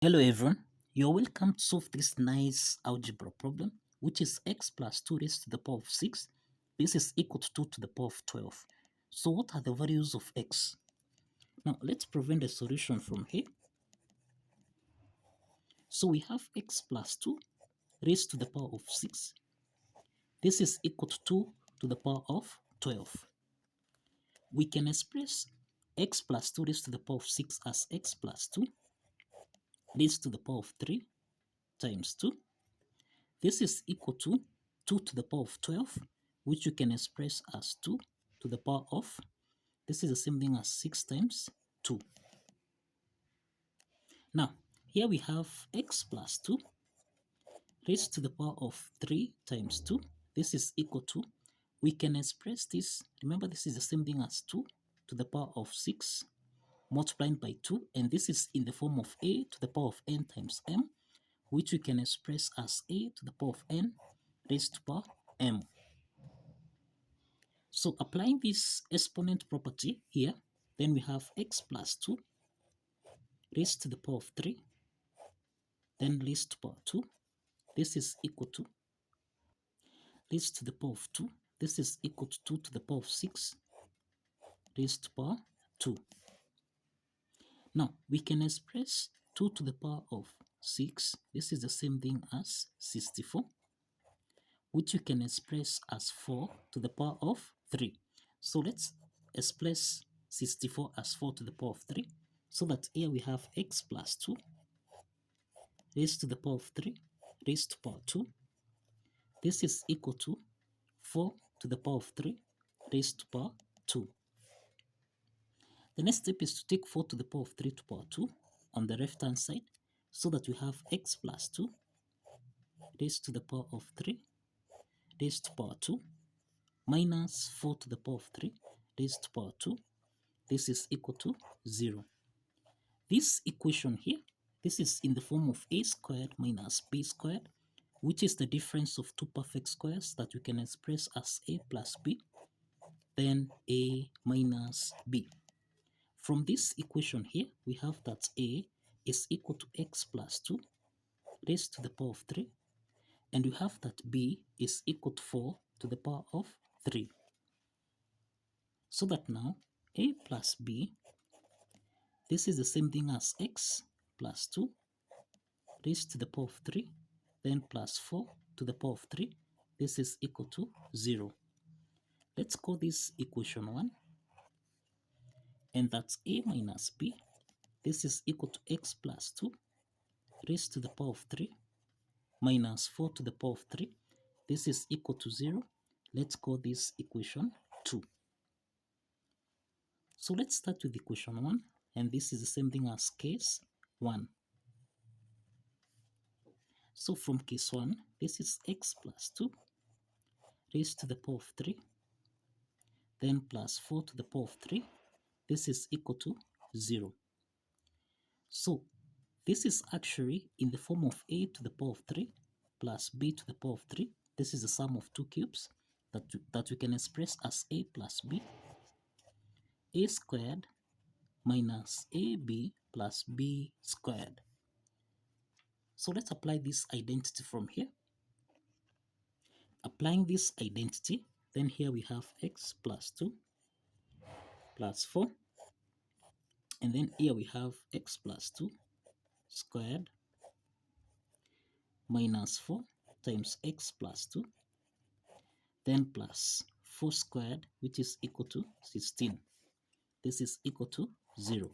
Hello everyone, you're welcome to solve this nice algebra problem, which is x plus 2 raised to the power of 6. This is equal to 2 to the power of 12. So what are the values of x? Now let's prevent the solution from here. So we have x plus 2 raised to the power of 6. This is equal to 2 to the power of 12. We can express x plus 2 raised to the power of 6 as x plus 2 raised to the power of 3 times 2. This is equal to 2 to the power of 12, which you can express as 2 to the power of, this is the same thing as 6 times 2. Now, here we have x plus 2 raised to the power of 3 times 2. This is equal to, we can express this, remember this is the same thing as 2 to the power of 6 multiplied by 2, and this is in the form of a to the power of n times m, which we can express as a to the power of n raised to power m. So applying this exponent property here, then we have x plus 2 raised to the power of 3, then raised to power 2. This is equal to raised to the power of 2. This is equal to 2 to the power of 6 raised to power 2. Now we can express 2 to the power of 6. This is the same thing as 64, which you can express as 4 to the power of 3. So let's express 64 as 4 to the power of 3. So that here we have x plus 2 raised to the power of 3 raised to power 2. This is equal to 4 to the power of 3 raised to power 2. The next step is to take 4 to the power of 3 to power 2 on the left hand side, so that we have x plus 2 raised to the power of 3 raised to power 2 minus 4 to the power of 3 raised to power 2. This is equal to 0. This equation here, this is in the form of a squared minus b squared, which is the difference of two perfect squares that we can express as a plus b, then a minus b. From this equation here, we have that a is equal to x plus 2 raised to the power of 3, and we have that b is equal to 4 to the power of 3. So that now a plus b, this is the same thing as x plus 2 raised to the power of 3, then plus 4 to the power of 3. This is equal to 0. Let's call this equation 1, and that's a minus b. This is equal to x plus 2 raised to the power of 3 minus 4 to the power of 3. This is equal to 0. Let's call this equation 2. So let's start with equation 1, and this is the same thing as case 1. So from case 1, this is x plus 2 raised to the power of 3, then plus 4 to the power of 3. This is equal to 0. So this is actually in the form of a to the power of 3 plus b to the power of 3. This is the sum of two cubes that we can express as a plus b, a squared minus ab plus b squared. So let's apply this identity from here. Applying this identity, then here we have x plus 2 plus 4, and then here we have x plus 2 squared minus 4 times x plus 2, then plus 4 squared, which is equal to 16. This is equal to 0.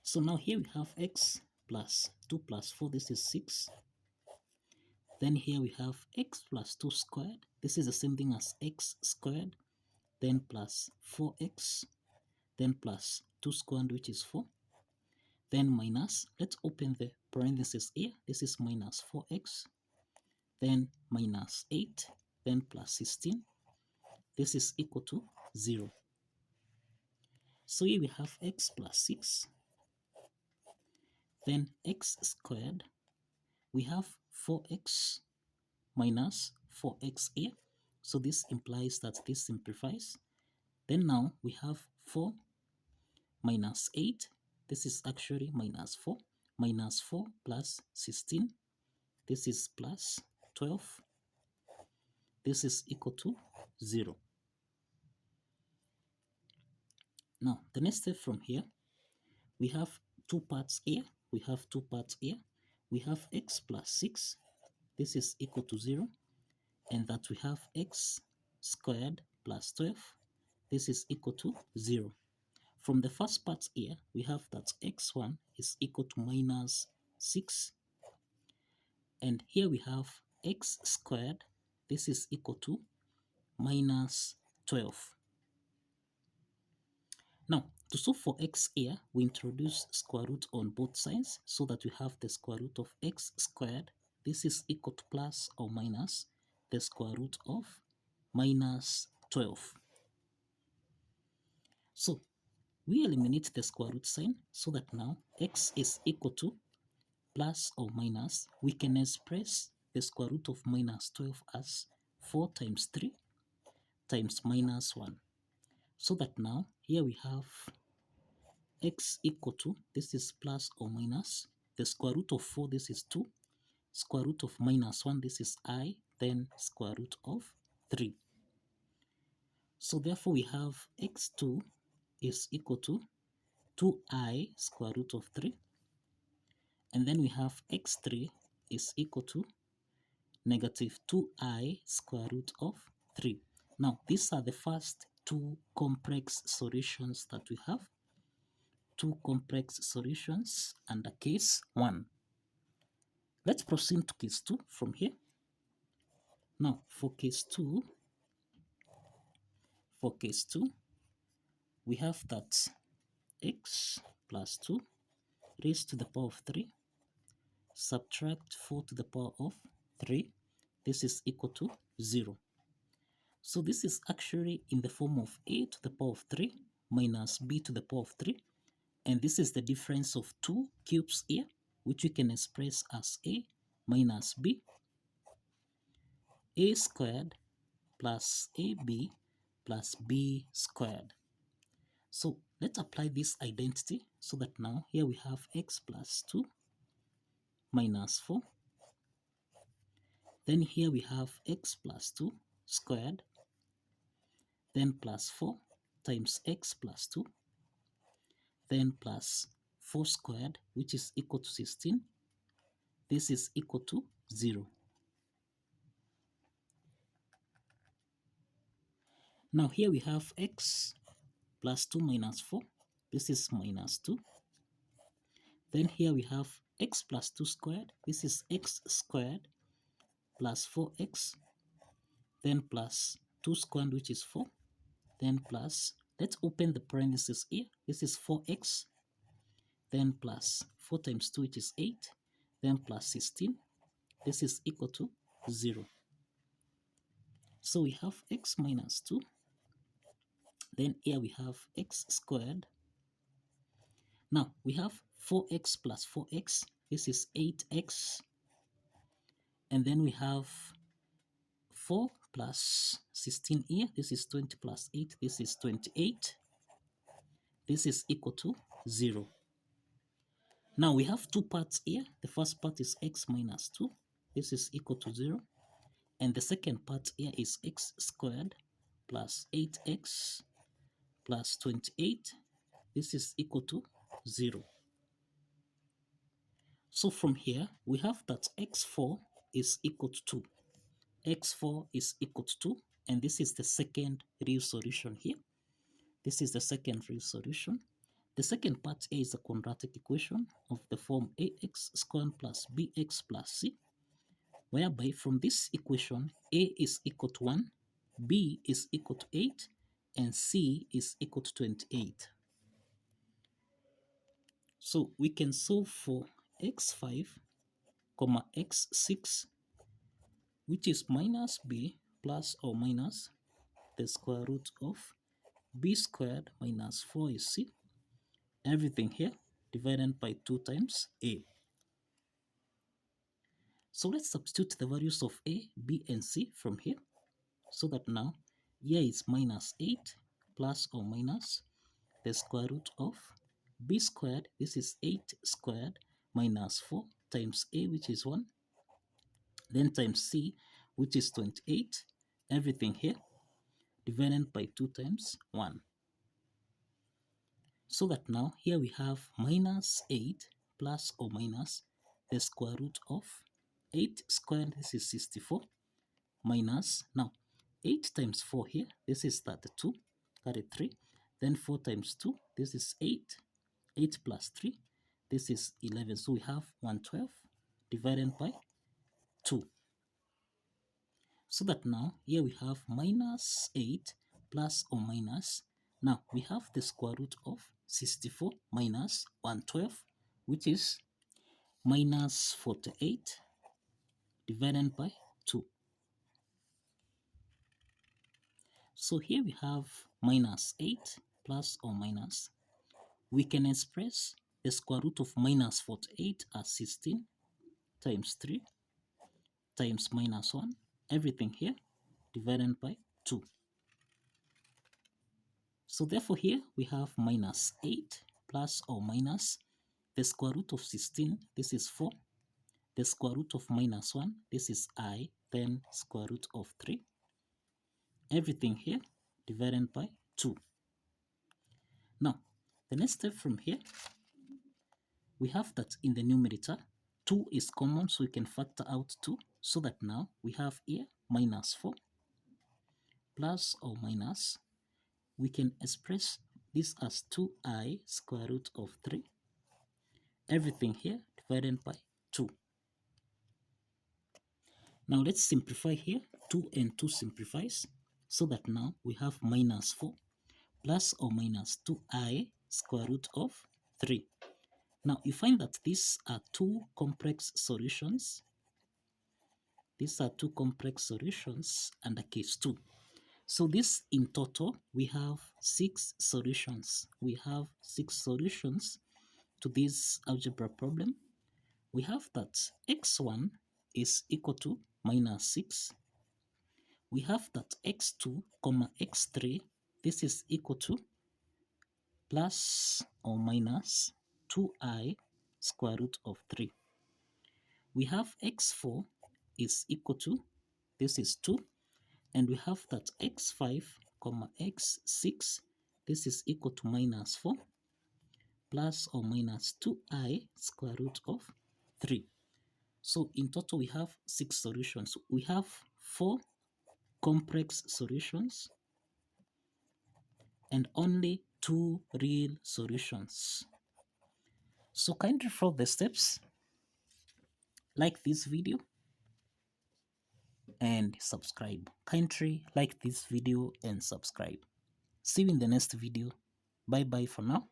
So now here we have x plus 2 plus 4, this is 6. Then here we have x plus 2 squared. This is the same thing as x squared, then plus 4x, then plus 2 squared, which is 4. Then minus, let's open the parentheses here. This is minus 4x, then minus 8, then plus 16. This is equal to 0. So here we have x plus 6, then x squared. We have 4x minus 4x here. So this implies that this simplifies. Then now we have 4 minus 8. this is actually minus 4. Minus 4 plus 16, this is plus 12. This is equal to 0. Now, the next step from here, we have two parts here. We have two parts here. We have x plus 6. This is equal to 0. And that we have x squared plus 12. This is equal to 0. From the first part here, we have that x1 is equal to minus 6. And here we have x squared. This is equal to minus 12. Now, to solve for x here, we introduce square root on both sides so that we have the square root of x squared. This is equal to plus or minus the square root of minus 12. So, we eliminate the square root sign so that now x is equal to plus or minus. We can express the square root of minus 12 as 4 times 3 times minus 1. So that now here we have x equal to, this is plus or minus, the square root of 4, this is 2, square root of minus 1, this is I, then square root of 3. So therefore we have x2 is equal to 2i square root of 3, and then we have x3 is equal to negative 2i square root of 3. Now these are the first two complex solutions that we have. Two complex solutions under case 1. Let's proceed to case 2 from here. Now for case 2, we have that x plus 2 raised to the power of 3 subtract 4 to the power of 3. This is equal to 0. So this is actually in the form of a to the power of 3 minus b to the power of 3. And this is the difference of two cubes here, which we can express as a minus b. A squared plus ab plus b squared. So let's apply this identity so that now here we have x plus 2 minus 4. Then here we have x plus 2 squared, then plus 4 times x plus 2, then plus 4 squared, which is equal to 16. This is equal to 0. Now here we have x plus 2 minus 4. This is minus 2. Then here we have x plus 2 squared. This is x squared plus 4x. Then plus 2 squared, which is 4. Then plus, let's open the parentheses here. This is 4x. Then plus 4 times 2, which is 8. Then plus 16. This is equal to 0. So we have x minus 2. Then here we have x squared. Now we have 4x plus 4x. This is 8x. And then we have 4 plus 16 here. This is 20 plus 8. This is 28. This is equal to 0. Now we have two parts here. The first part is x minus 2. This is equal to 0. And the second part here is x squared plus 8x plus 28. This is equal to 0. So from here, we have that x4 is equal to 2. x4 is equal to 2. And this is the second real solution here. This is the second real solution. The second part A is a quadratic equation of the form ax squared plus bx plus c, whereby from this equation, a is equal to 1, b is equal to 8, and c is equal to 28. So we can solve for x5, x6, which is minus b plus or minus the square root of b squared minus 4 is c. Everything here divided by 2 times a. So let's substitute the values of a, b, and c from here, so that now here is minus 8 plus or minus the square root of b squared, this is 8 squared minus 4 times a, which is 1, then times c, which is 28, everything here, divided by 2 times 1. So that now here we have minus 8 plus or minus the square root of 8 squared, this is 64, minus, now 8 times 4 here, this is 32, carry 3, then 4 times 2, this is 8, 8 plus 3, this is 11, so we have 112 divided by 2. So that now here we have minus 8 plus or minus, now we have the square root of 64 minus 112, which is minus 48 divided by 2. So here we have minus 8 plus or minus. We can express the square root of minus 48 as 16 times 3 times minus 1, everything here, divided by 2. So therefore here we have minus 8 plus or minus the square root of 16, this is 4, the square root of minus 1, this is I, then square root of 3, everything here, divided by 2. Now, the next step from here, we have that in the numerator, 2 is common, so we can factor out 2, so that now we have here minus 4 plus or minus, we can express this as 2i square root of 3, everything here divided by 2. Now let's simplify here, 2 and 2 simplifies, so that now we have minus 4 plus or minus 2i square root of 3. Now you find that these are two complex solutions. These are two complex solutions under case 2. So this in total, we have 6 solutions. We have 6 solutions to this algebra problem. We have that x1 is equal to minus 6. We have that x2, x3, this is equal to plus or minus 2i square root of 3. We have x4 is equal to, this is 2, and we have that x5, x6, this is equal to minus 4, plus or minus 2i square root of 3. So in total we have 6 solutions. We have 4 complex solutions and only 2 real solutions. So kindly follow the steps, like this video and subscribe. Kindly like this video and subscribe. See you in the next video. Bye bye for now.